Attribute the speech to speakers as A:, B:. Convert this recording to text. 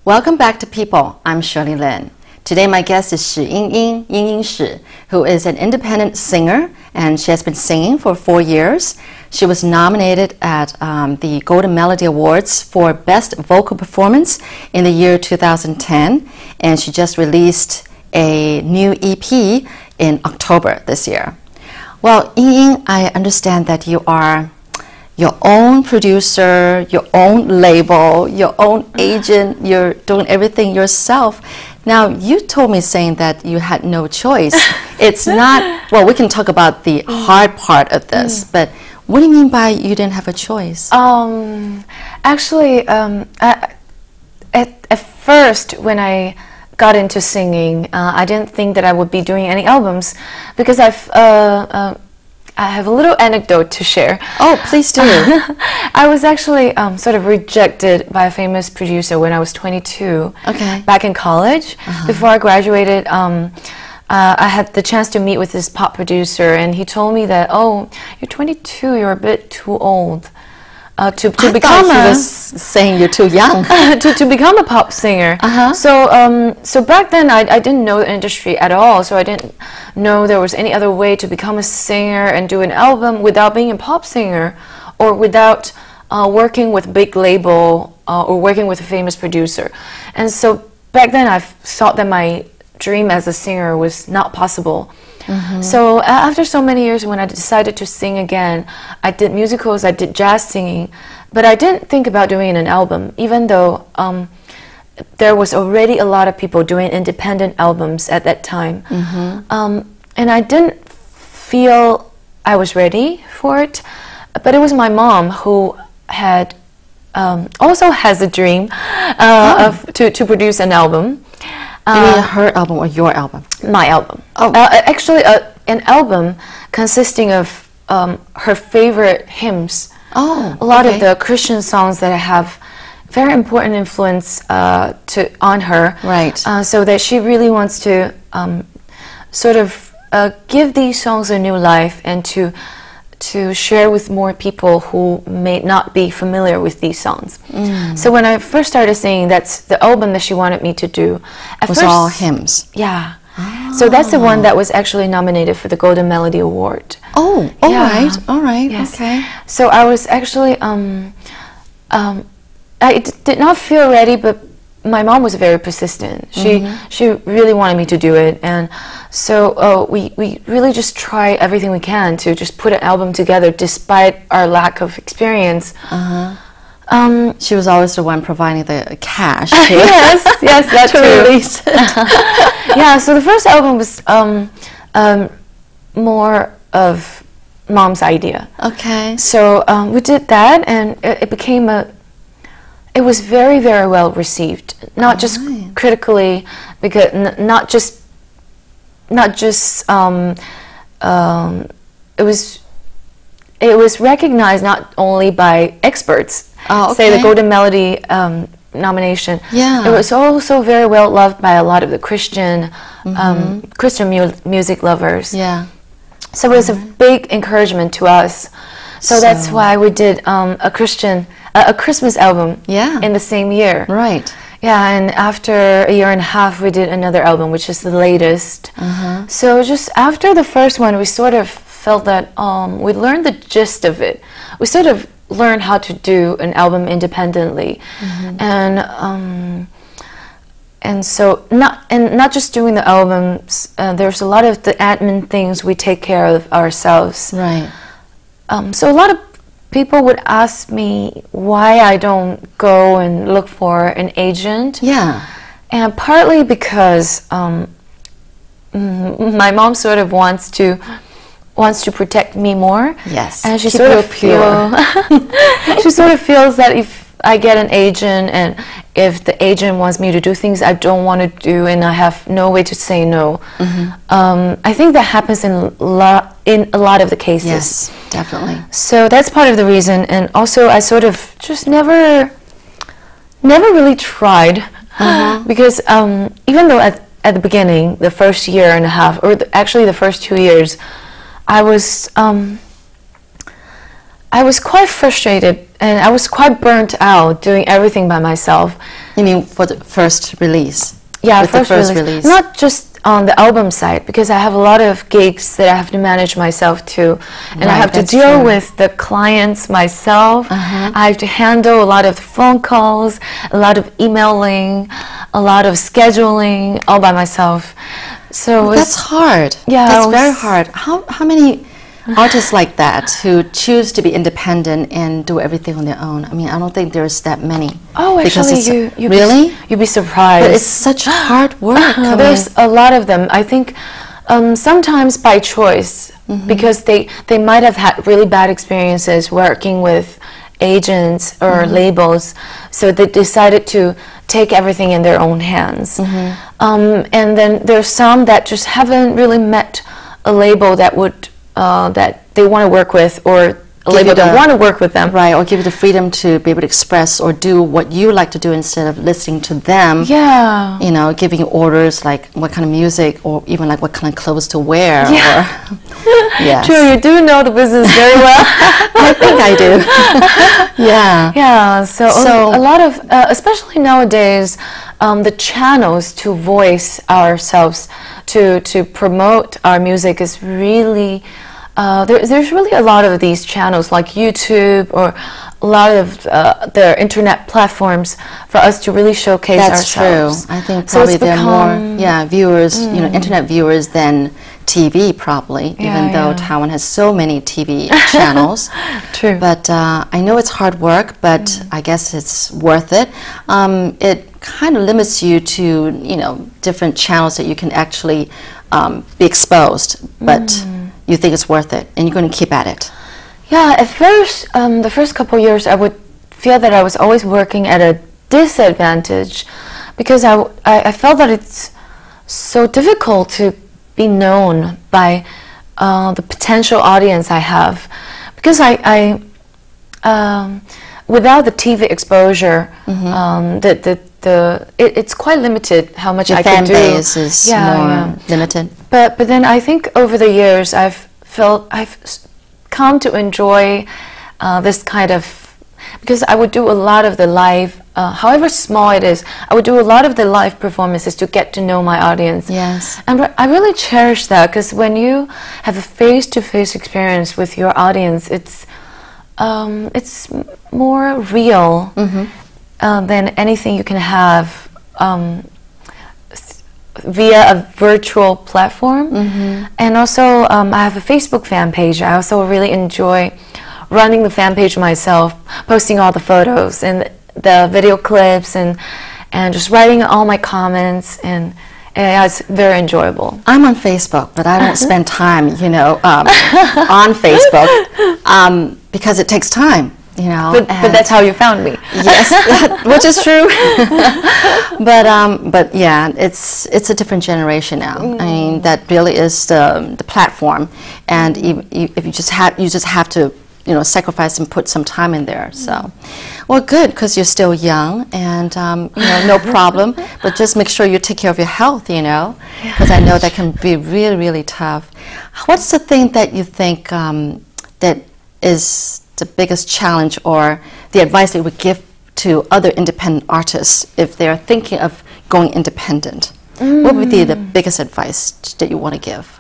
A: Welcome back to People. I'm Shirley Lin. Today my guest is Ying-ying Shih, who is an independent singer, and she has been singing for 4 years. She was nominated at the Golden Melody Awards for Best Vocal Performance in the year 2010, and she just released a new EP in October this year. Well, Ying-ying, I understand that you are your own producer, your own label, your own agent, you're doing everything yourself. Now, you told me saying that you had no choice. It's not, well, we can talk about the hard part of this, but what do you mean by you didn't have a choice?
B: Actually, at first, when I got into singing, I didn't think that I would be doing any albums because I have a little anecdote to share.
A: Oh, please do.
B: I was actually sort of rejected by a famous producer when I was 22, back in college. Before I graduated, I had the chance to meet with this pop producer, and he told me that, oh, you're 22, you're a bit too old to become
A: he was saying you're too young.
B: to become a pop singer. So back then I didn't know the industry at all, so I didn't know there was any other way to become a singer and do an album without being a pop singer, or without working with a big label or working with a famous producer. And so back then I thought that my dream as a singer was not possible. So after so many years, when I decided to sing again, I did musicals, I did jazz singing, but I didn't think about doing an album, even though there was already a lot of people doing independent albums at that time. And I didn't feel I was ready for it, but it was my mom who had also has a dream to produce an album.
A: You mean her album or your album?
B: My album.
A: Oh.
B: Actually, an album consisting of her favorite hymns.
A: Oh,
B: a lot of the Christian songs that have very important influence on her.
A: Right.
B: So that she really wants to sort of give these songs a new life and to share with more people who may not be familiar with these songs. So when I first started singing, that's the album that she wanted me to do.
A: It was all hymns.
B: Yeah. So that's the one that was actually nominated for the Golden Melody Award.
A: Oh, all right,
B: yes.
A: Okay.
B: So I was actually, I did not feel ready, but my mom was very persistent. She really wanted me to do it, and so we really just try everything we can to just put an album together, despite our lack of experience.
A: She was always the one providing the cash.
B: yes, that's
A: to release it.
B: Yeah, so the first album was more of mom's idea.
A: Okay.
B: So we did that, and it became it was very, very well received. Not just critically, because not just it was recognized not only by experts. Say the Golden Melody nomination. Yeah. It was also very well loved by a lot of the Christian music lovers.
A: Yeah.
B: So it was a big encouragement to us. So that's why we did a Christmas album in the same year.
A: Right.
B: Yeah, and after a year and a half, we did another album, which is the latest. So just after the first one, we sort of felt that we learned the gist of it. We sort of learned how to do an album independently, and so not just doing the albums. There's a lot of the admin things we take care of ourselves.
A: Right.
B: So a lot of people would ask me why I don't go and look for an agent.
A: Yeah.
B: And partly because my mom sort of wants to protect me more.
A: Yes.
B: And she sort of she sort of feels that if I get an agent, and if the agent wants me to do things I don't want to do, and I have no way to say no. I think that happens in a lot of the cases.
A: Yes, definitely.
B: So that's part of the reason, and also I sort of just never really tried, because even though at the beginning, the first year and a half, or actually the first 2 years, I was quite frustrated, and I was quite burnt out doing everything by myself.
A: You mean for the first release?
B: Yeah,
A: with the first release.
B: Not just on the album side, because I have a lot of gigs that I have to manage myself too, and I have to deal with the clients myself. I have to handle a lot of phone calls, a lot of emailing, a lot of scheduling, all by myself. So
A: that's hard.
B: Yeah,
A: that's very hard. How many artists like that who choose to be independent and do everything on their own? I mean, I don't think there's that many.
B: Oh, actually, you'd be surprised.
A: But it's such hard work.
B: There's a lot of them. I think sometimes by choice, because they might have had really bad experiences working with agents or labels, so they decided to take everything in their own hands. And then there's some that just haven't really met a label that would that they want to work with, or a label that want to work with them.
A: Right, or give you the freedom to be able to express or do what you like to do instead of listening to them.
B: Yeah.
A: You know, giving you orders like what kind of music or even like what kind of clothes to wear.
B: Yeah.
A: Or, yes.
B: True, you do know the business very well.
A: I think I do. Yeah.
B: Yeah, so a lot of, especially nowadays, the channels to voice ourselves, to promote our music is really, there's really a lot of these channels like YouTube or a lot of the internet platforms for us to really showcase ourselves.
A: That's true. I think probably there are more viewers, you know, internet viewers than TV probably, even though Taiwan has so many TV channels.
B: True.
A: But I know it's hard work, but I guess it's worth it. It kind of limits you to, you know, different channels that you can actually be exposed, but you think it's worth it, and you're going to keep at it.
B: Yeah, at first, the first couple of years, I would feel that I was always working at a disadvantage, because I felt that it's so difficult to be known by the potential audience I have, because without the TV exposure, it's quite limited how much I can do.
A: Your fan base is more limited.
B: But then I think over the years I've come to enjoy this kind of, because I would do a lot of the live, however small it is, I would do a lot of the live performances to get to know my audience.
A: Yes.
B: And I really cherish that, because when you have a face-to-face experience with your audience, it's more real than anything you can have via a virtual platform. And also I have a Facebook fan page. I also really enjoy running the fan page myself, posting all the photos and the video clips, and just writing all my comments, and it's very enjoyable.
A: I'm on Facebook, but I don't spend time, you know, on Facebook because it takes time. You know,
B: but that's how you found me.
A: Yes, which is true. But yeah, it's a different generation now. I mean, that really is the platform, and if you just have to, you know, sacrifice and put some time in there. So, well, good, because you're still young, and you know, no problem. But just make sure you take care of your health, you know, because I know that can be really, really tough. What's the thing that you think that is the biggest challenge, or the advice that you would give to other independent artists if they're thinking of going independent? What would be the biggest advice that you want to give?